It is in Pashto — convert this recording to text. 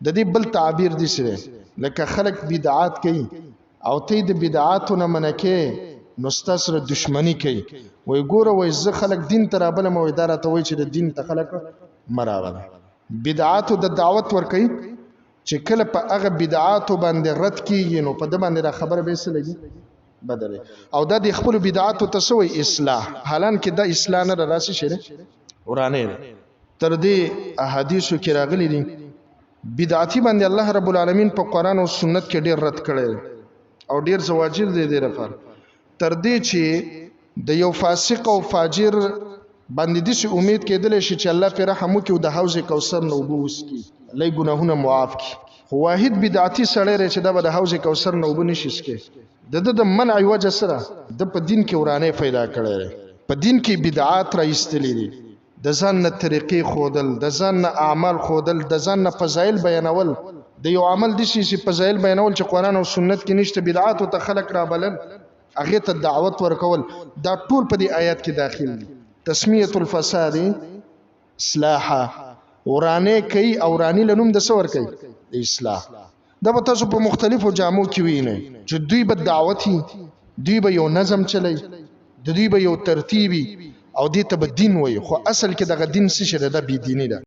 د دې بل تعبیر دي سره لکه خلق بدعات کوي او ته د بدعاتو نه منکه نو ستاسو دښمنی کوي وای ګوره وای زه خلق دین ته رابل مو اداره ته وای چې د دین ته خلق مراوله بدعاتو د دعوت ور کوي چې کله په هغه بدعاتو باندې رد کیږي نو په د باندې را خبر به څه لګي بدله او د خپل بدعاتو تسوي اصلاح حالان کې د اصلاح نه راسي شری ورانه تر دې احادیثو کې راغلي دي بدعتي باندې الله رب العالمین په قران او سنت کې ډېر رد کړي او ډېر زواجر دي دې لپاره تر دې چې د یو فاسق او فاجر باندې د شي امید کېدل شي چې الله پر رحم وکي او د حوض کوثر نو وبوس کی لای ګناهونه معاف کی خو واحد بدعتي سړی رې چې د حوض کوثر نو وبنشي سکي د منع وجه سره د په دین کې ورانه پیدا کړي په دین کې بدعات را ایستلې دي د ځان نه طریقې خودل د ځان نه اعمال خودل د ځان نه فضایل بیانول د یو عمل د شي فضایل بیانول چې قران او سنت کې نشته بدعات او تخلق را بلل هغه ته دعوت ورکول دا ټول په دې آیات کې داخل دي تسمیه الفساد اصلاحا ورانه کوي او رانی لنوم د سور کوي د اصلاح دا به تاسو په مختلفو جامو کې وینئ چې دوی به دعوتي دوی به یو نظم چلی دوی به یو ترتیبي او دې ته به دین وي خو اصل کې دغه دین څه شری د بی دیني ده